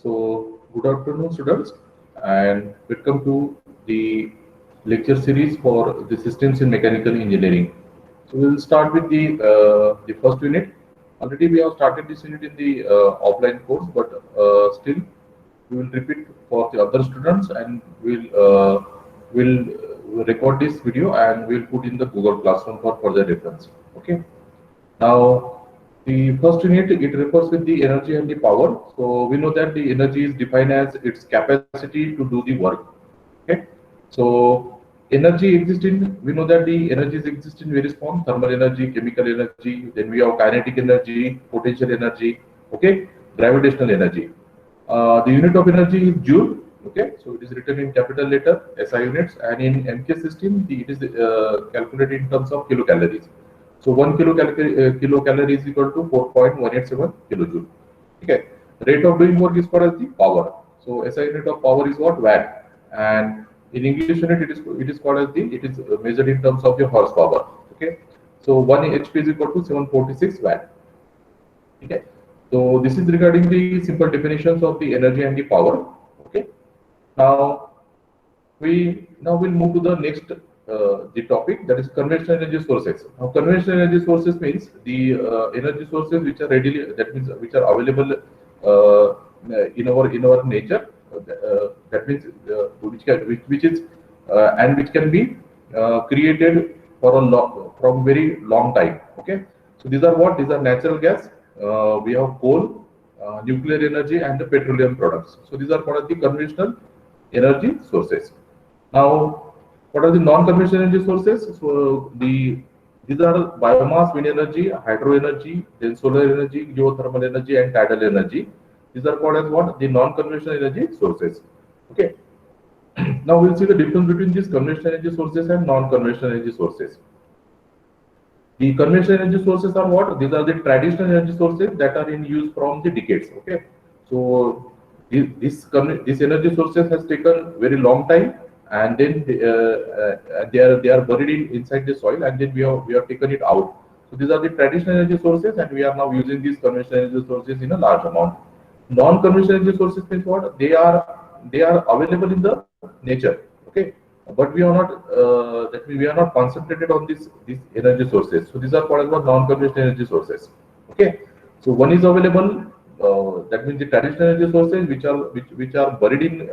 So, good afternoon, students, and welcome to the lecture series for the systems in mechanical engineering. So, we will start with the first unit. Already, we have started this unit in the offline course, but still, we will repeat for the other students, and will record this video and we'll put in the Google Classroom for further reference. Okay. Now, the first unit, it refers with the energy and the power. So we know that the energy is defined as its capacity to do the work. Okay. So energy exists in, we know that the energies exist in various forms: thermal energy, chemical energy, then we have kinetic energy, potential energy, okay, gravitational energy. The unit of energy is joule. Okay, so it is written in capital letter SI units, and in MK system, it is calculated in terms of kilocalories. So 1 kilocalorie is equal to 4.187 kilojoule. Okay, rate of doing work is called as the power. So SI unit of power is what? Watt, and in English unit it is called as the, it is measured in terms of your horsepower. Okay, so 1 HP is equal to 746 watt. Okay, so this is regarding the simple definitions of the energy and the power. Okay, now we'll move to the next the topic, that is conventional energy sources. Now conventional energy sources means the energy sources which are readily, that means which are available in our nature. That means which is and which can be created for a from very long time. Okay, so these are what? These are natural gas. We have coal, nuclear energy, and the petroleum products. So these are part of the conventional energy sources. Now, what are the non-conventional energy sources? So these are biomass, wind energy, hydro energy, then solar energy, geothermal energy, and tidal energy. These are called as what? The non-conventional energy sources. Okay. Now we'll see the difference between these conventional energy sources and non-conventional energy sources. The conventional energy sources are what? These are the traditional energy sources that are in use from the decades. Okay, so this energy sources has taken very long time, and then they are buried inside the soil, and then we have taken it out. So these are the traditional energy sources, and we are now using these conventional energy sources in a large amount. Non-conventional energy sources means what? They are available in the nature. Okay, but we are not that means we are not concentrated on these energy sources. So these are called as non-conventional energy sources. Okay, so one is available. That means the traditional energy sources which are buried in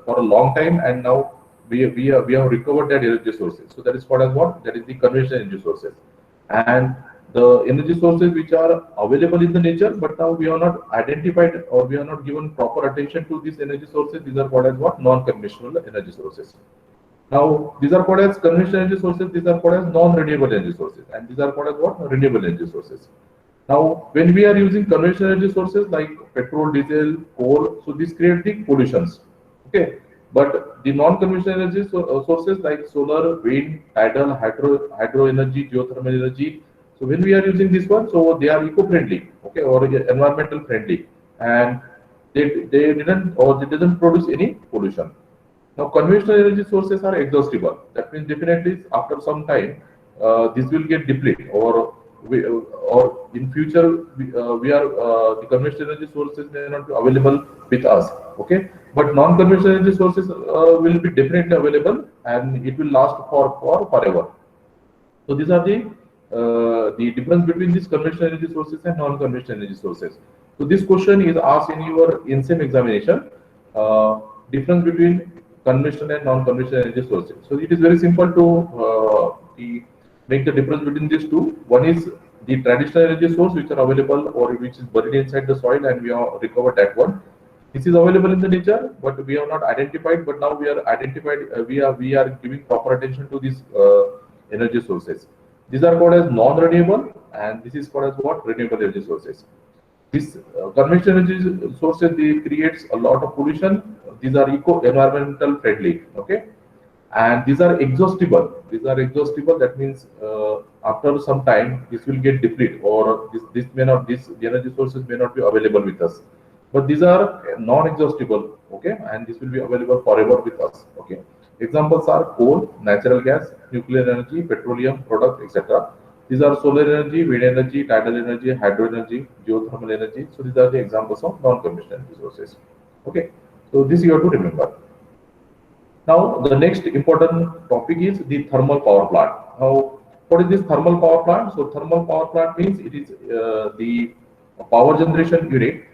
for a long time, and now we have recovered that energy sources. So that is called as what? That is the conventional energy sources. And the energy sources which are available in the nature, but now we are not identified or we are not given proper attention to these energy sources. These are called as what? Non-conventional energy sources. Now, these are called as conventional energy sources, these are called as non-renewable energy sources, and these are called as what? Renewable energy sources. Now, when we are using conventional energy sources like petrol, diesel, coal, so these create the pollutions. Okay, but the non-conventional energy sources like solar, wind, tidal, hydro energy, geothermal energy. So when we are using this one, so they are eco-friendly, okay, or environmental friendly, and they didn't or they doesn't produce any pollution. Now, conventional energy sources are exhaustible. That means definitely after some time, this will get depleted, or in future we are the conventional energy sources may not be available with us. Okay, but non-conventional energy sources will be definitely available, and it will last for forever. So these are the difference between these conventional energy sources and non-conventional energy sources. So this question is asked in your INSEM examination. Difference between conventional and non-conventional energy sources. So it is very simple to make the difference between these two. One is the traditional energy source which are available or which is buried inside the soil, and we have recovered that one. This is available in the nature, but we have not identified. But now we are identified. We are giving proper attention to these energy sources. These are called as non-renewable, and this is called as what? Renewable energy sources. This conventional energy sources, they creates a lot of pollution. These are environmental friendly. Okay, and these are exhaustible. That means after some time this will get depleted, or this may not, this the energy sources may not be available with us. But these are non-exhaustible. Okay, and this will be available forever with us. Okay, examples are coal, natural gas, nuclear energy, petroleum product, etc. These are solar energy, wind energy, tidal energy, hydro energy, geothermal energy. So these are the examples of non-conventional resources. Okay, so this you have to remember. Now, the next important topic is the thermal power plant. Now, what is this thermal power plant? So, thermal power plant means it is the power generation unit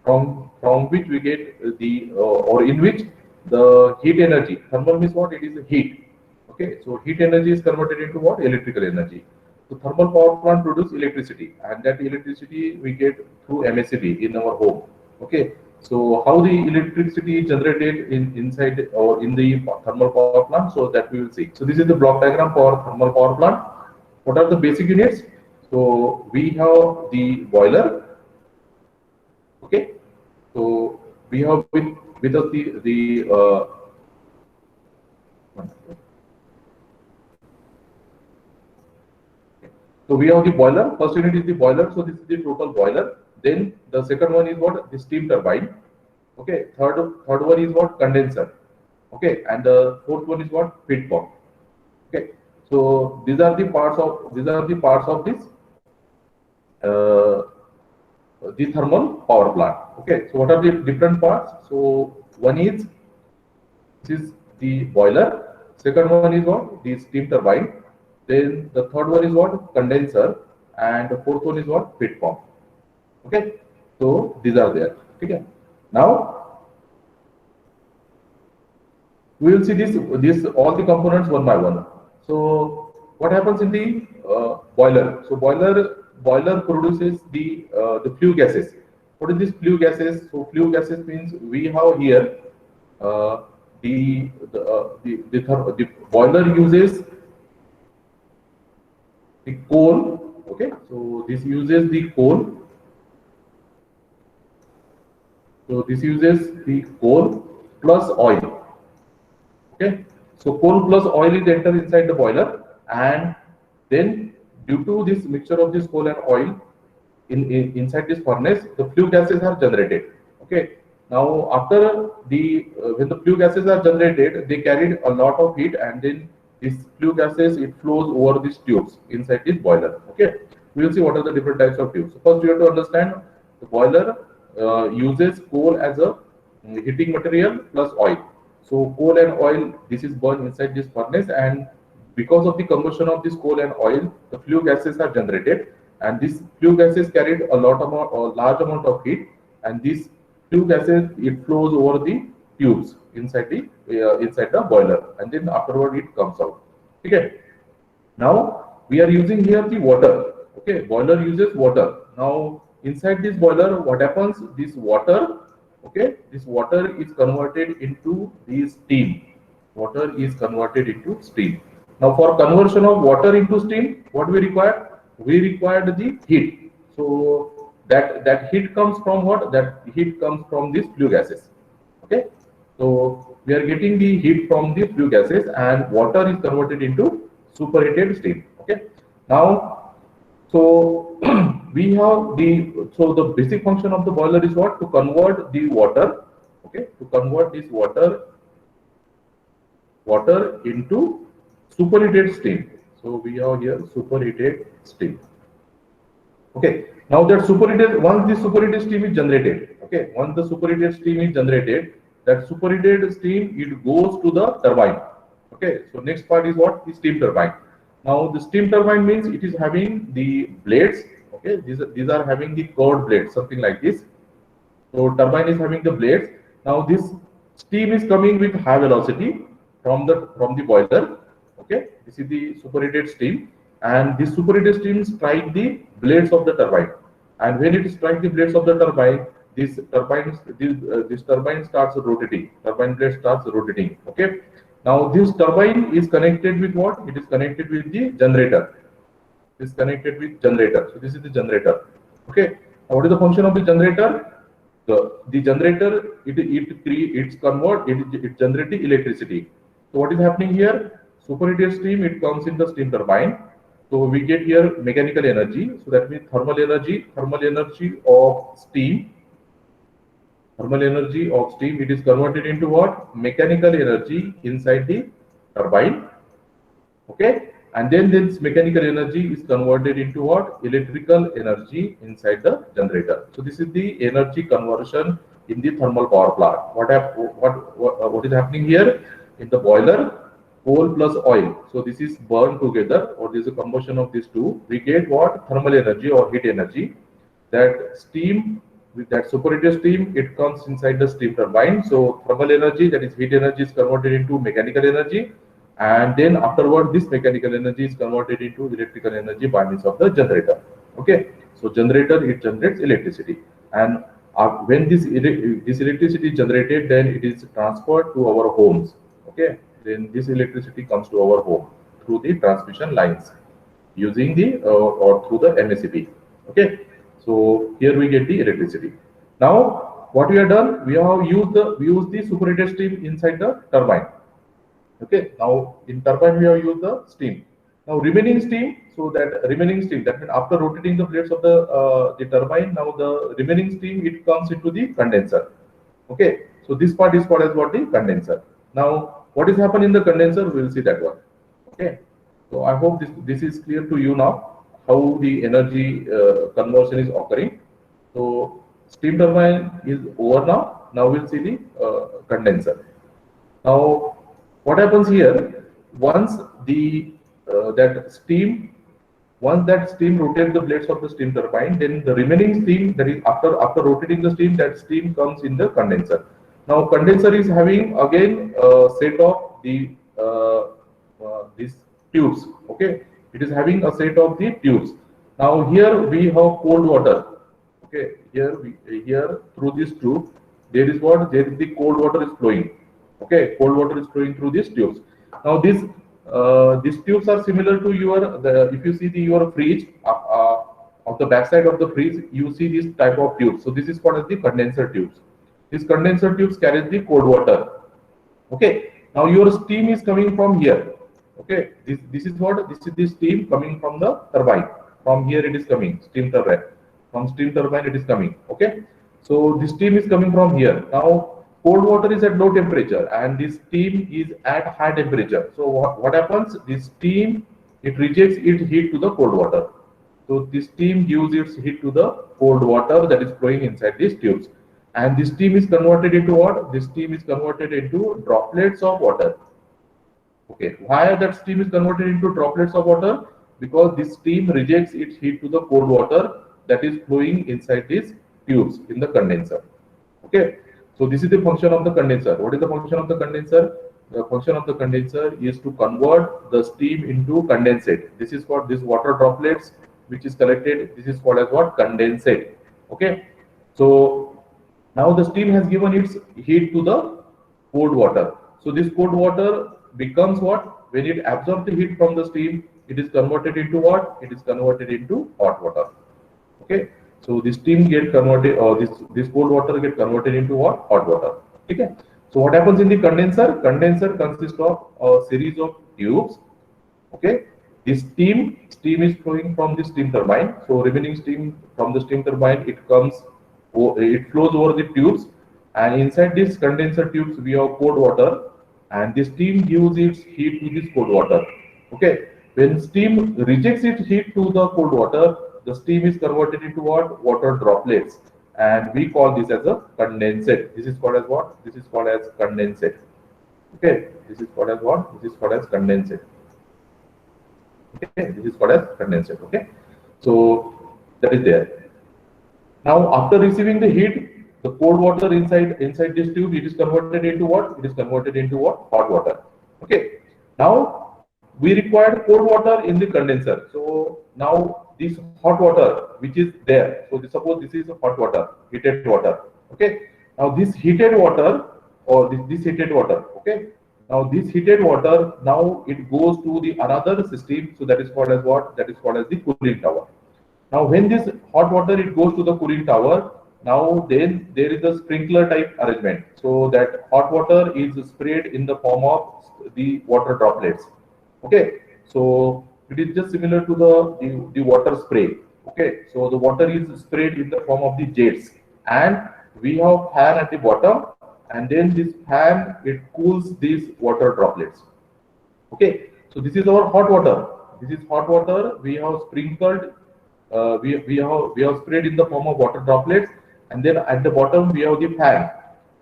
from which we get the or in which the heat energy. Thermal means what? It is heat. Okay, so heat energy is converted into what? Electrical energy. So, thermal power plant produce electricity, and that electricity we get through MACD in our home. Okay, so how the electricity is generated inside or in the thermal power plant, so that we will see. So this is the block diagram for thermal power plant. What are the basic units? So we have the boiler. Okay, so we have with us so we have the boiler. First unit is the boiler. So this is the total boiler. Then the second one is what? The steam turbine. Okay. Third one is what? Condenser. Okay. And the fourth one is what? Feed pump. Okay. So these are the parts of this the thermal power plant. Okay. So what are the different parts? So one is this is the boiler. Second one is what? The steam turbine. Then the third one is what? Condenser. And the fourth one is what? Feed pump. Okay. So these are there. Okay. Now we will see this all the components one by one. So what happens in the boiler? So boiler produces the flue gases. What is this flue gases? So flue gases means we have here the boiler uses the coal. Okay, so this uses the coal. So this uses the coal plus oil. Okay, so coal plus oil is enter inside the boiler, and then due to this mixture of this coal and oil inside this furnace, the flue gases are generated. Okay, now after the when the flue gases are generated, they carried a lot of heat, and then these flue gases it flows over these tubes inside this boiler. Okay, we will see what are the different types of tubes. So first you have to understand the boiler uses coal as a heating material plus oil. So coal and oil, this is burned inside this furnace, and because of the combustion of this coal and oil, the flue gases are generated, and these flue gases carried a large amount of heat, and these flue gases it flows over the tubes inside the boiler, and then afterward it comes out. Okay. Now we are using here the water. Okay, boiler uses water. Now inside this boiler, what happens? This water, okay, this water is converted into the steam. Water is converted into steam. Now for conversion of water into steam, what we require? We required the heat. So that heat comes from what? That heat comes from these flue gases. Okay, so we are getting the heat from the flue gases, and water is converted into superheated steam. Okay, now so we have the basic function of the boiler is what? To convert the water, okay, to convert this water into superheated steam. So we have here superheated steam. Okay, now that once the superheated steam is generated, okay, once the superheated steam is generated, that superheated steam it goes to the turbine. Okay, so next part is what? The steam turbine. Now the steam turbine means it is having the blades. Okay, these are having the curved blades, something like this. So turbine is having the blades. Now this steam is coming with high velocity from the boiler. Okay, this is the superheated steam, and this superheated steam strike the blades of the turbine. And when it strikes the blades of the turbine, this turbine starts rotating. Turbine blade starts rotating. Okay. Now this turbine is connected with what? It is connected with the generator. It is connected with generator. So this is the generator. Okay. Now what is the function of the generator? The generator it generating electricity. So what is happening here? Superheated steam it comes in the steam turbine. So we get here mechanical energy. So that means thermal energy of steam. Thermal energy of steam, it is converted into what? Mechanical energy inside the turbine. Okay. And then this mechanical energy is converted into what? Electrical energy inside the generator. So this is the energy conversion in the thermal power plant. What is happening here in the boiler? Coal plus oil. So this is burned together, or there is a combustion of these two. We get what? Thermal energy or heat energy. That steam, with that superheated steam, it comes inside the steam turbine. So thermal energy, that is heat energy, is converted into mechanical energy, and then afterward this mechanical energy is converted into electrical energy by means of the generator. Okay, so generator, it generates electricity, and when this electricity is generated, then it is transferred to our homes. Okay, then this electricity comes to our home through the transmission lines using the or through the MSCB. Okay, so here we get the electricity. Now what we have done, we have used the superheated steam inside the turbine. Okay, now in turbine we have used the steam. Now remaining steam, so that remaining steam, that means after rotating the blades of the turbine, now the remaining steam, it comes into the condenser. Okay, so this part is called as what? The condenser. Now what is happening in the condenser, we will see that one. Okay, so I hope this is clear to you now, how the energy conversion is occurring. So steam turbine is over now. Now we'll see the condenser. Now what happens here, once the that steam once that steam rotates the blades of the steam turbine, then the remaining steam, that is after rotating the steam, that steam comes in the condenser. Now condenser is having again a set of the these tubes. Okay, it is having a set of the tubes. Now here we have cold water. Okay, here through this tube there is the cold water is flowing. Okay, cold water is flowing through these tubes. Now these tubes are similar to if you see your fridge of the backside of the fridge, you see this type of tubes. So this is called as the condenser tubes. These condenser tubes carries the cold water. Okay, now your steam is coming from here. Okay, this is the steam coming from the turbine. From here it is coming, steam turbine. From steam turbine it is coming. Okay, so the steam is coming from here. Now cold water is at low temperature and this steam is at high temperature. So what happens? This steam, it rejects its heat to the cold water. So this steam gives its heat to the cold water that is flowing inside these tubes. And this steam is converted into what? This steam is converted into droplets of water. Okay, why that steam is converted into droplets of water? Because this steam rejects its heat to the cold water that is flowing inside these tubes in the condenser. Okay, so this is the function of the condenser. What is the function of the condenser? The function of the condenser is to convert the steam into condensate. This is what this water droplets which is collected. This is called as what? Condensate. Okay, so now the steam has given its heat to the cold water. So this cold water becomes what? When it absorbs the heat from the steam, it is converted into what? It is converted into hot water. Okay, so this steam get converted, or this cold water get converted into what? Hot water. Okay, so what happens in the condenser? Condenser consists of a series of tubes. Okay, this steam is flowing from the steam turbine. So remaining steam from the steam turbine, it flows over the tubes, and inside this condenser tubes we have cold water, and this steam gives its heat to this cold water. Okay, when steam rejects its heat to the cold water, the steam is converted into what? Water droplets, and we call this as a condensate. This is called as what? This is called as condensate. Okay, this is called as what? This is called as condensate. Okay, this is called as condensate. Okay, so that is there. Now after receiving the heat, the cold water inside this tube, it is converted into what? It is converted into what? Hot water. Okay, now we required cold water in the condenser. So now this hot water which is there, so suppose this is hot water, heated water. Okay, now this heated water, or this heated water, okay, now this heated water, now it goes to the another system. So that is called as what? That is called as the cooling tower. Now when this hot water, it goes to the cooling tower, now then there is a sprinkler type arrangement. So that hot water is sprayed in the form of the water droplets. Okay, so it is just similar to the water spray. Okay, so the water is sprayed in the form of the jets, and we have fan at the bottom, and then this fan, it cools these water droplets. Okay, so this is our hot water. This is hot water. We have sprinkled. We have spread in the form of water droplets, and then at the bottom we have the fan.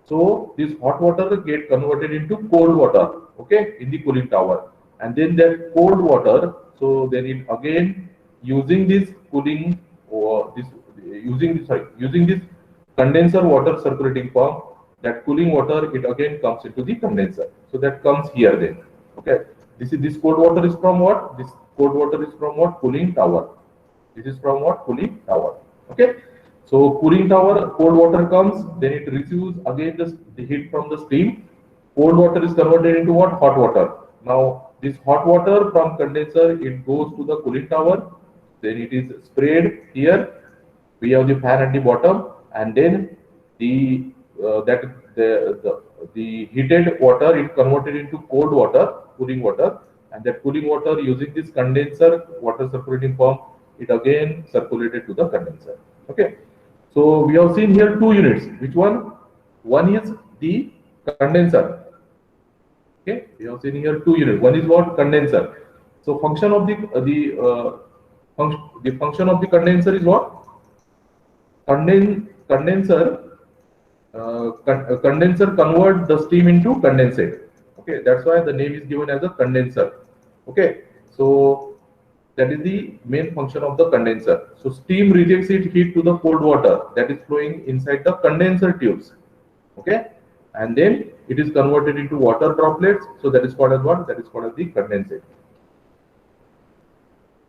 So this hot water get converted into cold water, okay, in the cooling tower, and then that cold water. So then it again using this cooling or this using this condenser water circulating pump, that cooling water it again comes into the condenser. So that comes here then. Okay. This cold water is from what? This cold water is from what? Cooling tower. This is from what? Cooling tower. Okay. So cooling tower, cold water comes, then it receives again the heat from the steam. Cold water is converted into what? Hot water. Now this hot water from condenser it goes to the cooling tower. Then it is sprayed here. We have the fan at the bottom, and then the that the heated water is converted into cold water, cooling water, and that cooling water using this condenser water circulating pump, it again circulated to the condenser. Okay. So we have seen here two units. Which one? One is the condenser. Okay, we have seen here two units. One is what? Condenser. So function of the function of the condenser is what? Condenser convert the steam into condensate. Okay, that's why the name is given as a condenser. Okay, so that is the main function of the condenser. So steam rejects its heat to the cold water that is flowing inside the condenser tubes. Okay, and then it is converted into water droplets. So that is called as what? That is called as the condensate.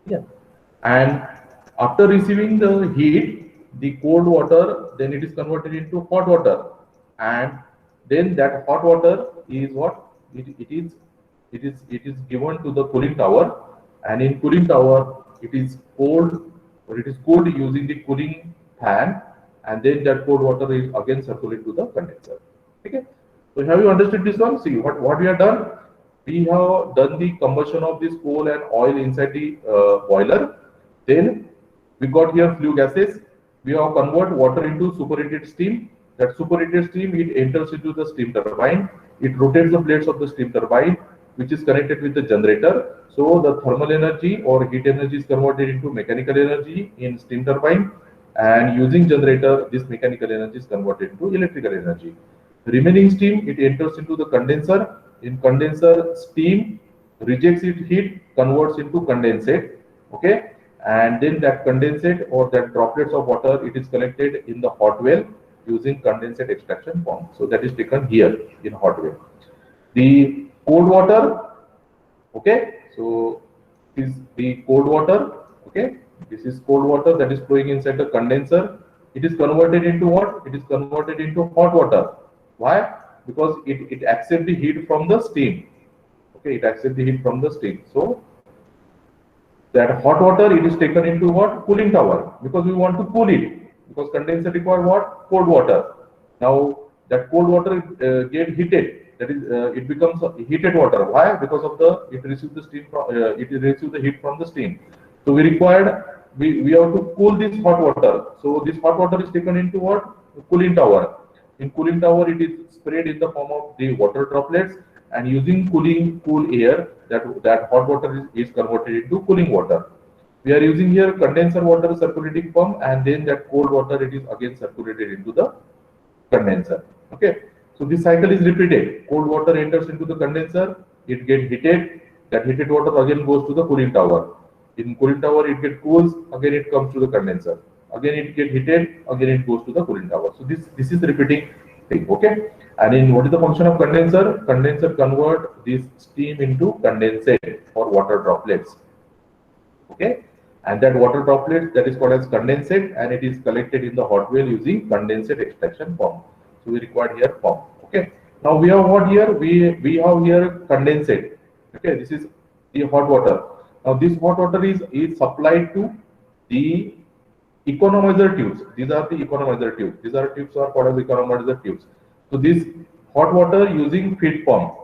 Yeah, and after receiving the heat, the cold water, then it is converted into hot water, and then that hot water is what? It is given to the cooling tower, and in cooling tower it is cold, or it is cooled using the cooling fan, and then that cold water is again circulated to the condenser. Okay, so have you understood this one? See what we have done. We have done the combustion of this coal and oil inside the boiler. Then we got here flue gases. We have convert water into superheated steam. That superheated steam it enters into the steam turbine. It rotates the blades of the steam turbine, which is connected with the generator. So the thermal energy or heat energy is converted into mechanical energy in steam turbine, and using generator, this mechanical energy is converted into electrical energy. Remaining steam it enters into the condenser. In condenser, steam rejects its heat, converts into condensate. Okay, and then that condensate or that droplets of water it is collected in the hot well using condensate extraction pump. So that is taken here in hot well. The cold water, okay, so is the cold water, okay, this is cold water that is flowing inside the condenser. It is converted into what? It is converted into hot water. Why? Because it accepts the heat from the steam. Okay, it accepts the heat from the steam. So that hot water it is taken into what? Cooling tower, because we want to cool it, because condenser require what? Cold water. Now that cold water get heated, that is it becomes heated water. Why? Because of the it receives the steam from it receives the heat from the steam. So we have to cool this hot water. So this hot water is taken into what? Cooling tower. In cooling tower it is sprayed in the form of the water droplets, and using cool air, that hot water is converted into cooling water. We are using here condenser water circulating pump, and then that cold water it is again circulated into the condenser. Okay, so this cycle is repeated. Cold water enters into the condenser, it gets heated, that heated water again goes to the cooling tower. In cooling tower it gets cools, again it comes to the condenser, again it gets heated, again it goes to the cooling tower. So this is repeating thing. Okay, and in what is the function of condenser? Condenser convert this steam into condensate or water droplets. Okay, and that water droplet that is called as condensate, and it is collected in the hot well using condensate extraction pump. So we require here pump. Okay, now we have what here? We have here condensate. Okay, this is the hot water. Now this hot water is supplied to the economizer tubes. These are the economizer tubes. These are tubes are called as economizer tubes. So this hot water using feed pump,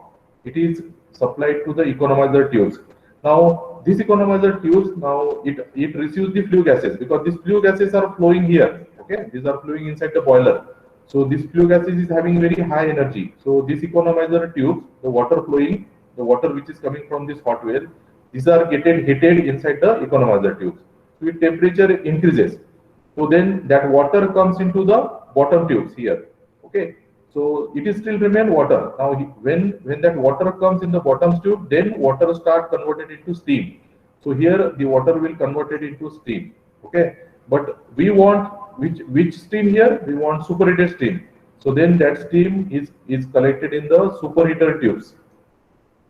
it is supplied to the economizer tubes. Now these economizer tubes, now it receives the flue gases, because these flue gases are flowing here. Okay, these are flowing inside the boiler. So this flue gases is having very high energy. So this economizer tubes, the water flowing, the water which is coming from this hot well, these are getting heated inside the economizer tubes. So if temperature increases, so then that water comes into the bottom tubes here. Okay, so it is still remain water. Now when that water comes in the bottom tube, then water start converted into steam. So here the water will convert it into steam. Okay, but we want which steam here? We want superheated steam. So then that steam is collected in the superheater tubes.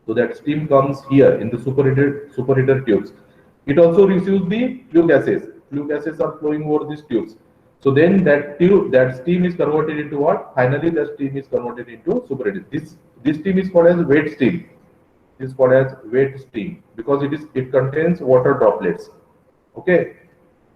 So that steam comes here in the superheater tubes. It also receives the flue gases. Flue gases are flowing over these tubes. So then that steam is converted into what? Finally, the steam is converted into superheated. This steam is called as wet steam. This is called as wet steam because it contains water droplets. Okay,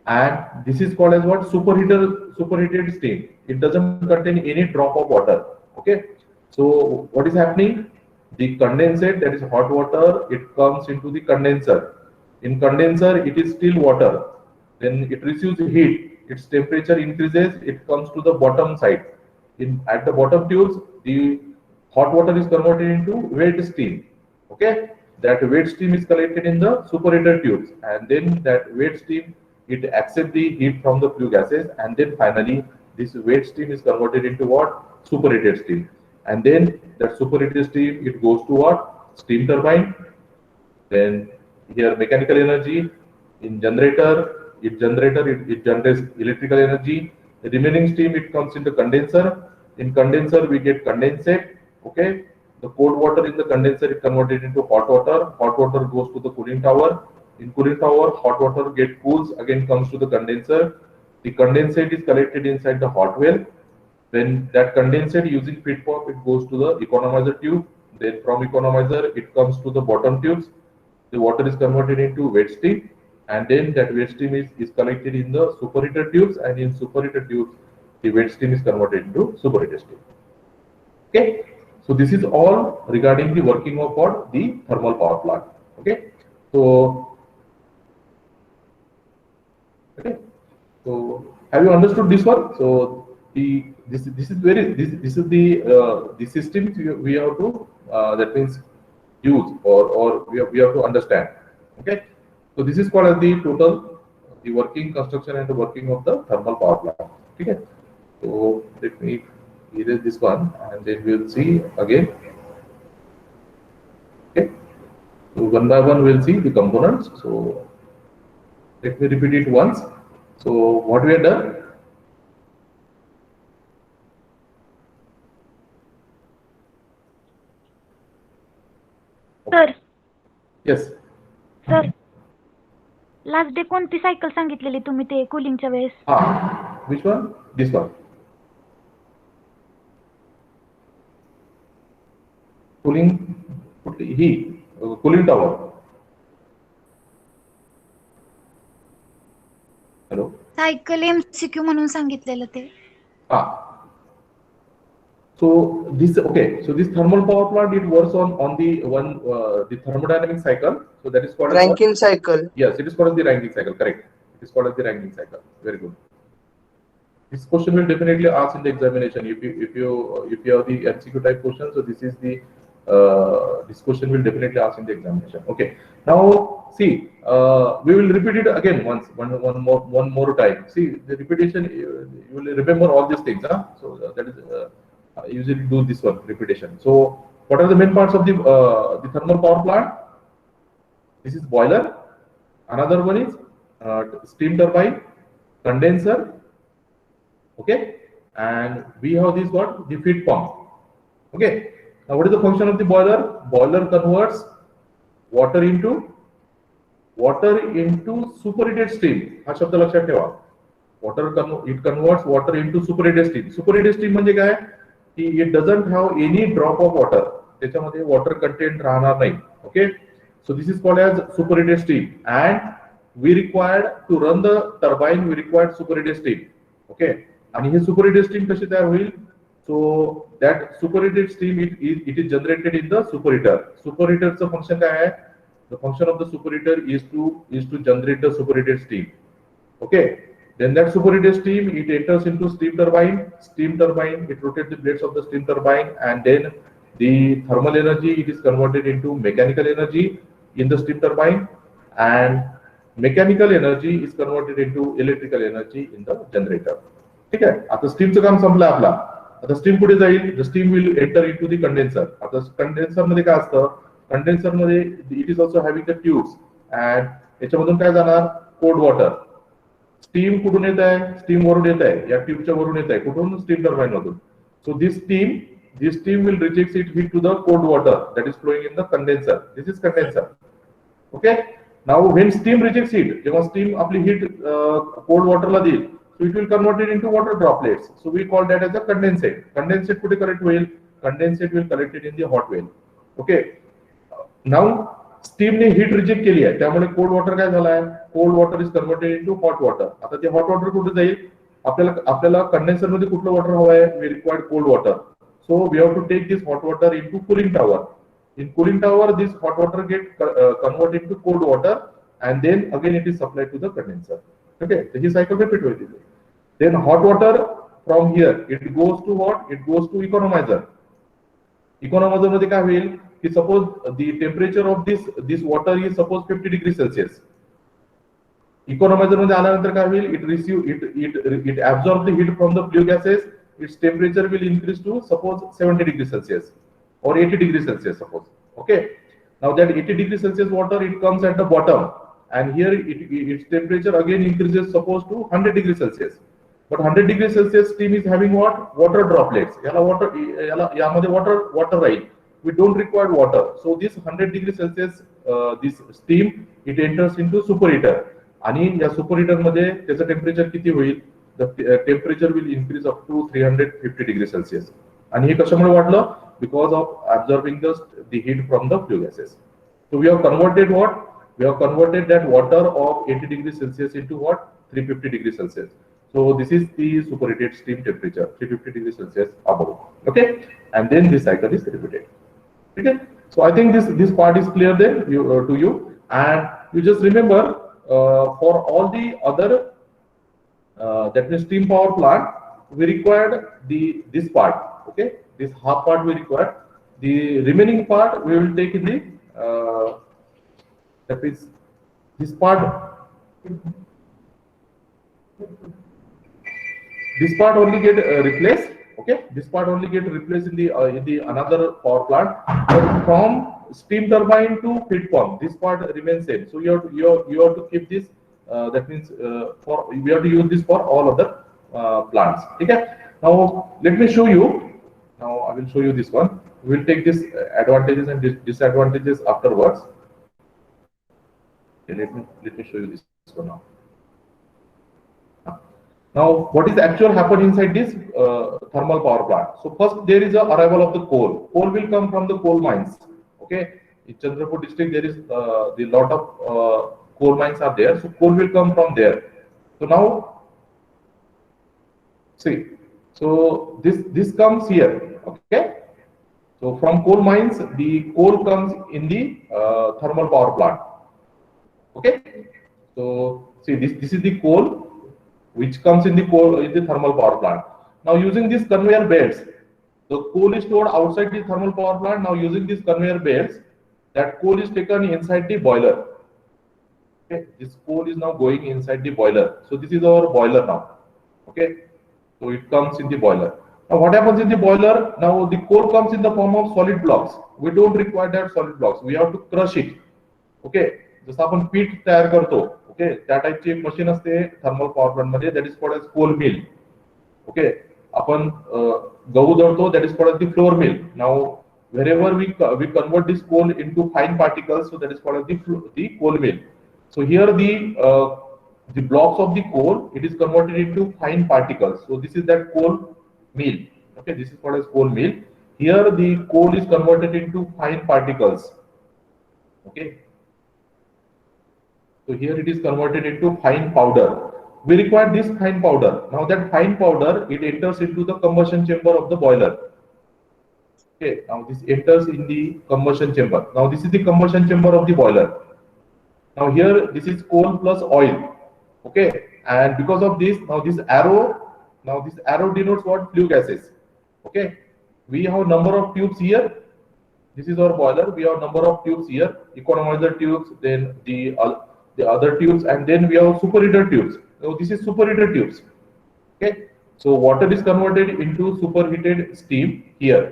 and this is called as what? Superheated steam. It doesn't contain any drop of water. Okay, so what is happening? The condensate, that is hot water, it comes into the condenser. In condenser, it is still water. Then it receives heat. Its temperature increases. It comes to the bottom side. At the bottom tubes, the hot water is converted into wet steam. Okay, that wet steam is collected in the superheater tubes, and then that wet steam, it accepts the heat from the flue gases, and then finally this wet steam is converted into what? Superheated steam. And then that superheated steam, it goes to what? Steam turbine. Then here mechanical energy. In generator, it generates electrical energy. The remaining steam, it comes into condenser. In condenser, we get condensate. Okay, the cold water in the condenser is converted into hot water. Hot water goes to the cooling tower. In cooling tower, hot water get cools, again comes to the condenser. The condensate is collected inside the hot well. When that condensate using feed pump, it goes to the economizer tube. Then from economizer, it comes to the bottom tubes. The water is converted into wet steam, and then that wet steam is collected in the superheater tubes, and in superheater tubes, the wet steam is converted into superheated steam. Okay, so this is all regarding the working of what? The thermal power plant. Okay, so have you understood this one? So this is the system we have to that means use or we have to understand. Okay, so this is called as the working, construction and the working of the thermal power plant. Okay, so let me erase this one and then we'll see again. Okay, so one by one we'll see the components. So let me repeat it once. So what we have done? Sir Yes. Sir last day कोणती cycle सांगितलेली तुम्ही ते कूलिंगच्या वेळेस? Which one? This one. Cooling tower. Hello. Cycle MCQ म्हणून सांगितलेलं ते. So this thermal power plant, it works on the thermodynamic cycle. So that is called Rankine cycle. Yes, it is called as the Rankine cycle. Correct. It is called as the Rankine cycle. Very good. This question will definitely ask in the examination. If you have the MCQ type question, so this is the this question will definitely ask in the examination. Okay. Now see, we will repeat it again one more time. See the repetition. You will remember all these things. So that is. Usually do this one repetition. So what are the main parts of the thermal power plant? This is boiler. Another one is steam turbine, condenser. Okay, and we have this what? The feed pump. Okay. Now what is the function of the boiler? Boiler converts water into superheated steam. हा शब्द लक्षात ठेवा. It converts water into superheated steam. Superheated steam म्हणजे काय? It doesn't have any drop of water. त्याच्यामध्ये water content राहणार नाही. Okay, so this is called as superheated steam, and we required to run the turbine, we required superheated steam. Okay, आणि हे superheated steam कशी तयार होईल? So that superheated steam it is generated in the superheater. Superheater चं function काय आहे? The function of the superheater is to generate the superheated steam. Okay. Then that superheated steam, it enters into steam turbine. Steam turbine, it rotates the blades of the steam turbine, and then the thermal energy, it is converted into mechanical energy. in the steam turbine, and mechanical energy is converted into electrical energy in the generator. ठीक आहे. आता स्टीमचं काम संपलं आपला. आता steam कुठे जाईल? The steam will enter into the condenser. आता कंडेन्सर मध्ये काय असतं? कंडेन्सर मध्ये it is also having the tubes, and याच्यामधून काय जाणार? Cold water. स्टीम कुठून येत आहे? स्टीम वरून येत आहे, या ट्यूबच्या वरून येत आहे. कुठून? स्टीम टर्बाइन मधून. So this steam will reject its heat to the cold water that is flowing in the condenser. This is condenser. Okay. Now when steam rejects heat, जेव्हा steam आपली heat cold water ला देईल, so it will convert it into water droplets. So we call that as a condensate. Condensate कुठे collect होईल? Condensate will collect it in the hot well. Okay. Now steam ने heat reject केली आहे, त्यामुळे cold water काय झालाय? Cold water is converted into hot water. आता ते hot water कुठे जाईल? आपल्याला कंडेन्सर मध्ये कुठलं वॉटर हवं आहे? We require cold water. So we have to take this hot water into cooling tower. In cooling tower, this hot water get converted to cold water, and then again it is supplied to the condenser. Okay, so this cycle repeat with it. Then hot water from here it goes to what? It goes to economizer. Economizer मध्ये काय होईल? की suppose the temperature of this water is suppose 50 degrees Celsius. Economizer मध्ये आल्यानंतर काय होईल? It absorbs the heat from the flue gases. Its temperature will increase to suppose 70 degrees Celsius or 80 degrees Celsius suppose. Okay. Now that 80 degrees Celsius water, it comes at the bottom, and here its temperature again increases suppose to 100 degrees Celsius. But 100 degrees Celsius steam is having what? Water droplets. यामध्ये water right. We don't require water. So this 100 degrees Celsius this steam it enters into superheater. आणि या superheater मध्ये त्याचं temperature किती होईल? The temperature will increase up to 350 degrees Celsius. And हे कशामुळे वाढलं? Because of absorbing the heat from the flue gases. So we have converted what? We have converted that water of 80 degrees Celsius into what? 350 degrees Celsius. So this is the superheated steam temperature, 350 degrees Celsius above. Okay, and then this cycle is repeated. Okay, so I think this part is clear then to you, and you just remember for all the other. That means steam power plant, we required this part. Okay, this half part we required. The remaining part we will take in the that means this part. This part only get replaced. Okay, this part only get replaced in the another power plant. But from steam turbine to feed pump, this part remains same. So you have to keep this. That means we have to use this for all other plants. Okay. Now let me show you. Now I will show you this one. We will take this advantages and disadvantages afterwards. Okay, let me show you this one now. Now what is actual happen inside this thermal power plant? So first there is a arrival of the coal. Coal will come from the coal mines. Okay. In Chandrapur district there is the lot of coal mines are there, so coal will come from there. So now see, so this comes here. Okay, so from coal mines the coal comes in the thermal power plant. Okay, so see this is the coal which comes in the thermal power plant. Now using these conveyor belts, the coal is stored outside the thermal power plant. Now using these conveyor belts, that coal is taken inside the boiler. Okay, this coal is now going inside the boiler. So this is our boiler now. Okay, so it comes in the boiler. Now what happens in the boiler? Now the coal comes in the form of solid blocks. We don't require that solid blocks. We have to crush it. Okay, जसं आपण पीठ तयार करतो. Okay, त्या टाइपची एक machine असते thermal power plant मध्ये. That is called as coal mill. Okay, आपण गहू दळतो. That is called as the flour mill. Now wherever we convert this coal into fine particles, so that is called as the coal mill. So here the blocks of the coal, it is converted into fine particles. So this is that coal mill. Okay, this is called as coal mill. Here the coal is converted into fine particles. Okay, so here it is converted into fine powder. We require this fine powder. Now that fine powder, it enters into the combustion chamber of the boiler. Okay, now this enters in the combustion chamber. Now this is the combustion chamber of the boiler. Now here this is coal plus oil. Okay, and because of this, now this arrow denotes what? Flue gases. Okay, we have number of tubes here. This is our boiler. We have number of tubes here, economizer tubes, then the other tubes, and then we have superheater tubes. So this is superheater tubes. Okay, so water is converted into superheated steam here.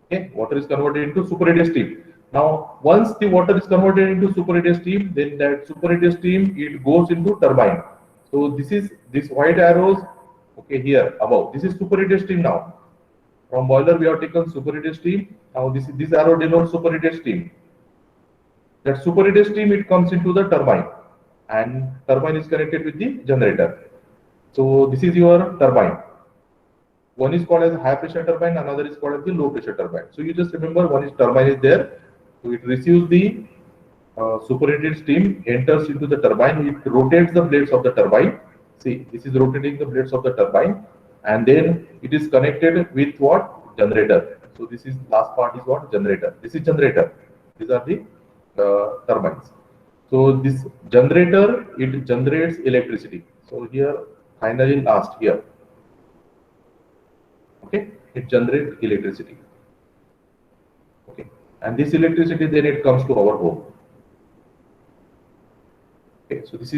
Okay, water is converted into superheated steam. Now, once the water is converted into superheated steam, then that superheated steam it goes into turbine. So this white arrows. Okay, here above. This is superheated steam now. From boiler we have taken superheated steam. Now this arrow denotes superheated steam. That superheated steam it comes into the turbine, and turbine is connected with the generator. So this is your turbine. One is called as high pressure turbine, another is called as the low pressure turbine. So you just remember one is turbine is there. So it receives the superheated steam, enters into the turbine, it rotates the blades of the turbine. See, this is rotating the blades of the turbine, and then it is connected with what? Generator. So this is last part is what? Generator. This is generator. These are the turbines. So this generator, it generates electricity. So here, finally last here. Okay, it generates electricity. Okay, and this electricity then it comes to our home. Okay, so this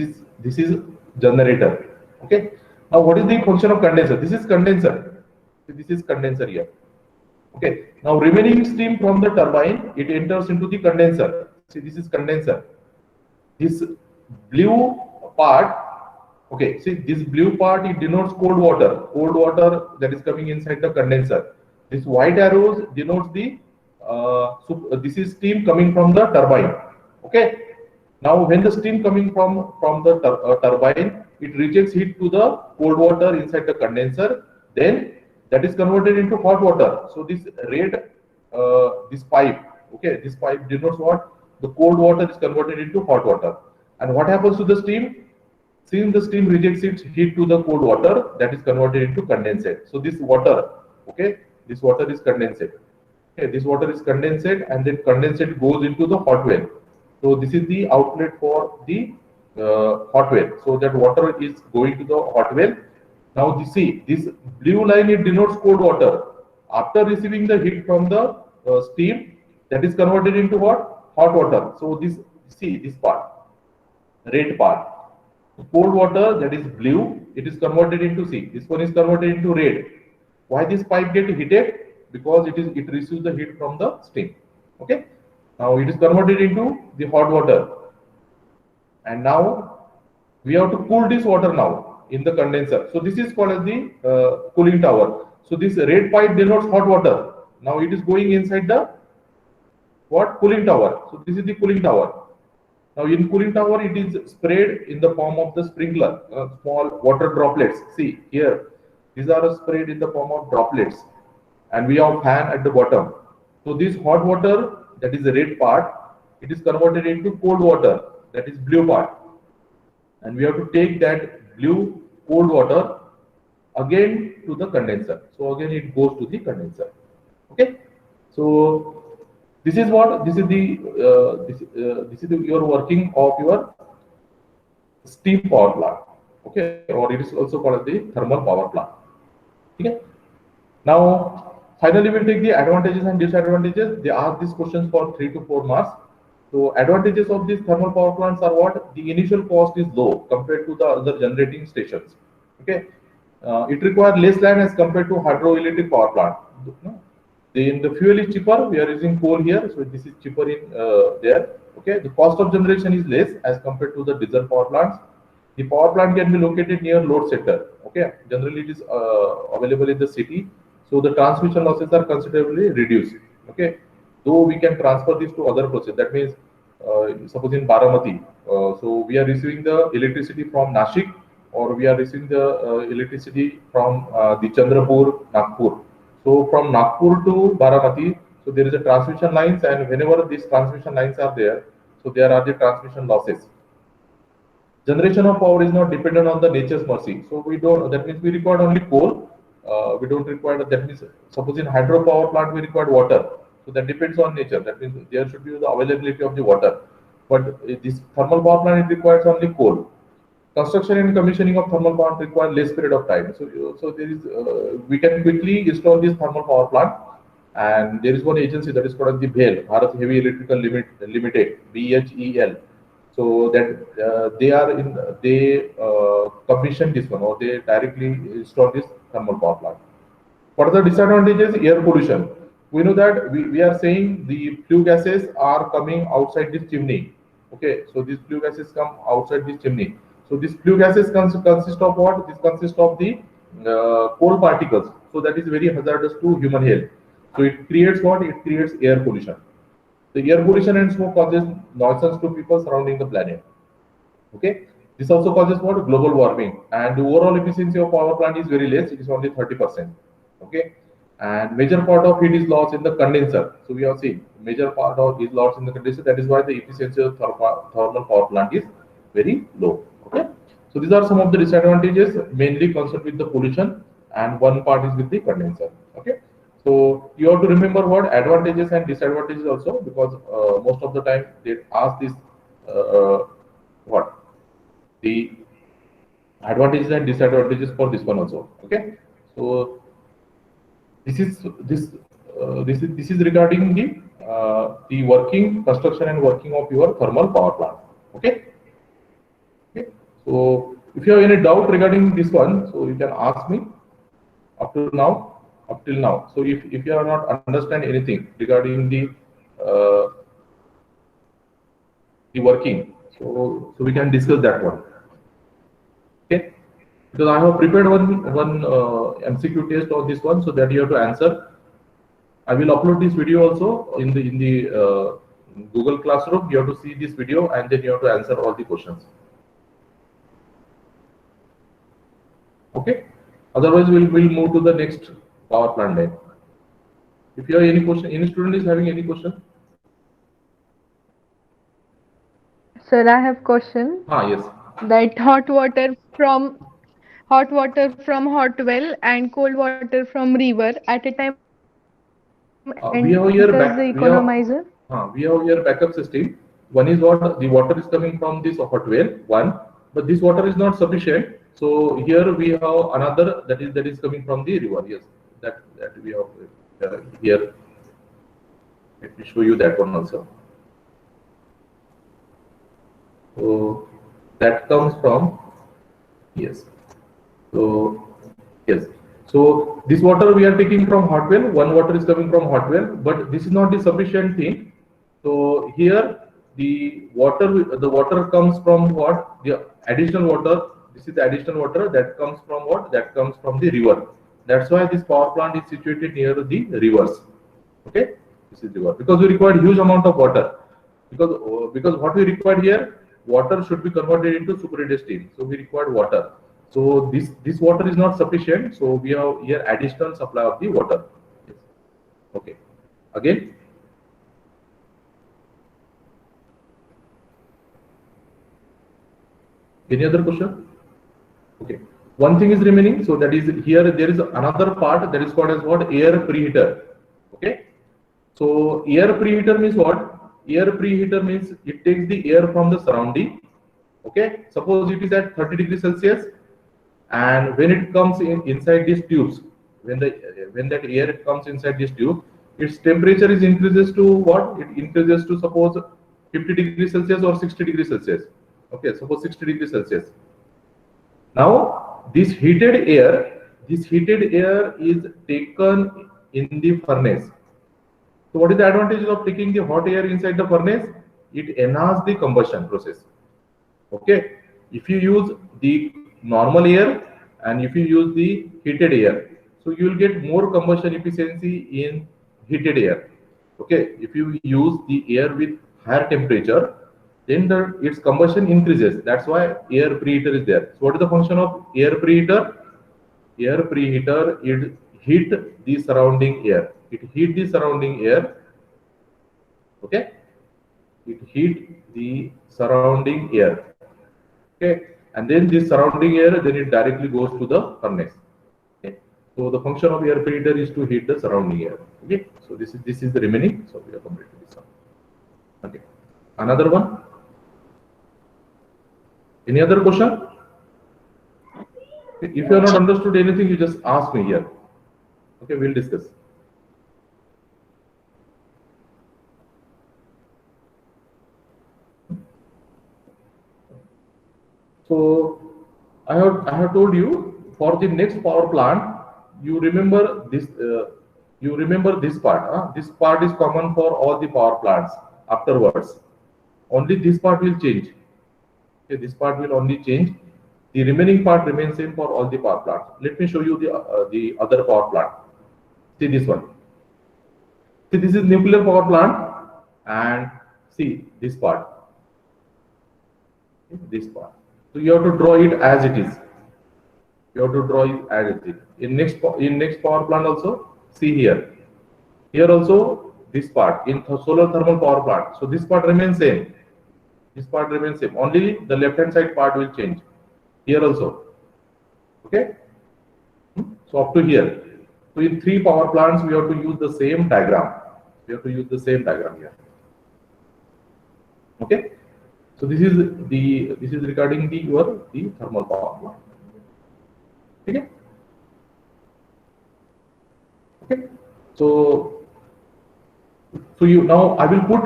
is generator. Okay, now what is the function of condenser? This is condenser. This is condenser here. Okay, now remaining steam from the turbine it enters into the condenser. See, this is condenser. This blue part, okay, see this blue part it denotes cold water that is coming inside the condenser. This white arrows denotes the this is steam coming from the turbine. Okay, now when the steam coming from the turbine, it rejects heat to the cold water inside the condenser, then that is converted into hot water. So this red this pipe, okay, this pipe denotes what? The cold water is converted into hot water. And what happens to the steam? Since the steam rejects its heat to the cold water, that is converted into condensate. So this water, okay, this water is condensate. Okay, this water is condensate, and then condensate goes into the hot well. So this is the outlet for the hot well. So that water is going to the hot well. Now you see this blue line it denotes cold water. After receiving the heat from the steam, that is converted into what? Hot water. So this, see this part, red part, cold water that is blue, it is converted into, see this one is converted into red. Why this pipe get heated? Because it receives the heat from the steam. Okay, now it is converted into the hot water, and now we have to cool this water now in the condenser. So this is called as the cooling tower. So this red pipe denotes hot water. Now it is going inside the what? Cooling tower. So this is the cooling tower. Now in cooling tower it is sprayed in the form of the sprinkler, small water droplets. See here, these are sprayed in the form of droplets, and we have fan at the bottom. So this hot water, that is the red part, it is converted into cold water, that is blue part, and we have to take that blue cold water again to the condenser. So again it goes to the condenser. Okay, so this is what, this is the your working of your steam power plant. Okay, or it is also called as the thermal power plant. Okay, now finally we'll take the advantages and disadvantages. They ask these questions for 3 to 4 marks. So advantages of these thermal power plants are what? The initial cost is low compared to the other generating stations. Okay, it requires less land as compared to hydroelectric power plant. Then the fuel is cheaper. We are using coal here, so this is cheaper in there. Okay, the cost of generation is less as compared to the diesel power plants. The power plant can be located near load center. Okay, generally it is available in the city, so the transmission losses are considerably reduced. Okay, though we can transfer this to other places. That means, suppose in Baramati, so we are receiving the electricity from Nashik, or we are receiving the electricity from the Chandrapur, Nagpur. So from Nagpur to Baramati, so there is a transmission lines, and whenever these transmission lines are there, so there are the transmission losses. Generation of power is not dependent on the nature's mercy. So we don't, that means we require only coal. We don't require, that means suppose in hydropower plant we require water. So that depends on nature. That means there should be the availability of the water. But this thermal power plant, it requires only coal. Construction and commissioning of thermal plant require less period of time. So there is we can quickly install this thermal power plant, and there is one agency that is called the BHEL, Bharat Heavy Electrical Limited, BHEL. So that they commission this one, or they directly install this thermal power plant. What are the disadvantages? Air pollution. We know that we are saying the flue gases are coming outside this chimney. Okay, so these flue gases come outside this chimney. So these flue gases consist of what? This consists of the coal particles. So that is very hazardous to human health. So it creates what? It creates air pollution. The air pollution and smoke causes nuisance to people surrounding the planet. Okay, this also causes what? Global warming, and the overall efficiency of power plant is very less. It is only 30%. Okay, and major part of heat is lost in the condenser. So we have seen major part of is lost in the condenser. That is why the efficiency of thermal power plant is very low. Okay, so these are some of the disadvantages, mainly concerned with the pollution, and one part is with the condenser. Okay, so you have to remember what advantages and disadvantages also, because most of the time they ask this what the advantages and disadvantages for this one also. Okay, so this is regarding the working, construction and working of your thermal power plant. Okay. Okay. So if you have any doubt regarding this one, so you can ask me up till now. So if you are not understand anything regarding the working, so we can discuss that one. Okay, because I have prepared one MCQ test on this one, so that you have to answer. I will upload this video also in the Google Classroom. You have to see this video, and then you have to answer all the questions. Okay. Otherwise, we'll move to the next power plant line. If you have any question, any student is having any question? Sir, I have question. Yes. That hot water from hot well and cold water from river at a time We have here the economizer. We have here backup system. One is what the water is coming from this hot well, one, but this water is not sufficient. So here we have another that is coming from the river. Yes, that we have here. Let me show you that one also. So that comes from, yes. So yes. So this water we are taking from hot well. One water is coming from hot well, but this is not the sufficient thing. So here the water comes from what? The additional water. This is the additional water that comes from what? That comes from the river. That's why this power plant is situated near the rivers. Okay, this is river, because we require huge amount of water. Because what we require here, water should be converted into superheated steam. So we require water. So this water is not sufficient. So we have here additional supply of the water. Okay. Again. Any other question? Okay. One thing is remaining. So that is here there is another part that is called as what? Air preheater. Okay. So air preheater means what? Air preheater means it takes the air from the surrounding. Okay. Suppose it is at 30 degrees Celsius, and when it comes inside these tubes, when that air comes inside this tube, its temperature is increases to what? It increases to suppose 50 degrees Celsius or 60 degrees Celsius. Okay, suppose 60 degrees Celsius. Now this heated air is taken in the furnace. So what is the advantage of taking the hot air inside the furnace? It enhances the combustion process. Okay, if you use the normal air and if you use the heated air, so you will get more combustion efficiency in heated air. Okay, if you use the air with higher temperature, then its combustion increases. That's why air preheater is there. So what is the function of air preheater? Air preheater, it heat the surrounding air. It heat the surrounding air. Okay, it heat the surrounding air. Okay, and then this surrounding air, then it directly goes to the furnace. Okay, so the function of air preheater is to heat the surrounding air. Okay, so this is the remaining. So we have completed this one. Okay, another one. Any other question? If you have not understood anything, you just ask me here. Okay, we'll discuss. So I have told you for the next power plant, you remember this. You remember this part. This part is common for all the power plants. Afterwards, only this part will change. Okay, this part will only change. The remaining part remains same for all the power plants. Let me show you the other power plant. See this one. See, this is nuclear power plant, and see this part. Okay, this part. So you have to draw it as it is. You have to draw it as it is. In next power plant also, see here. Here also this part in solar thermal power plant. So this part remains same. This part remains same. Only the left hand side part will change. Here also. Okay. So up to here. So in 3 power plants, we have to use the same diagram. We have to use the same diagram here. Okay. So this is regarding the thermal power plant. Okay. Okay. So you now I will put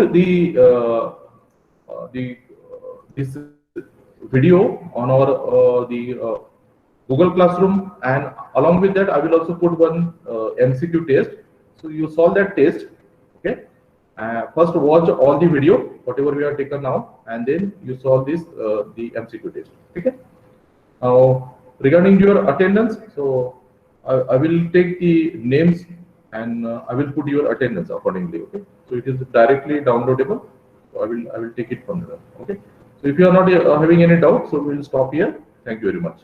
this video on our Google Classroom, and along with that I will also put one MCQ test. So you solve that test. Okay. First watch all the video whatever we have taken now, and then you solve this the MCQ test. Okay. Now regarding your attendance, so I will take the names and I will put your attendance accordingly. Okay. So it is directly downloadable. So I will take it from there. Okay. So if you are not having any doubt, so we will stop here. Thank you very much.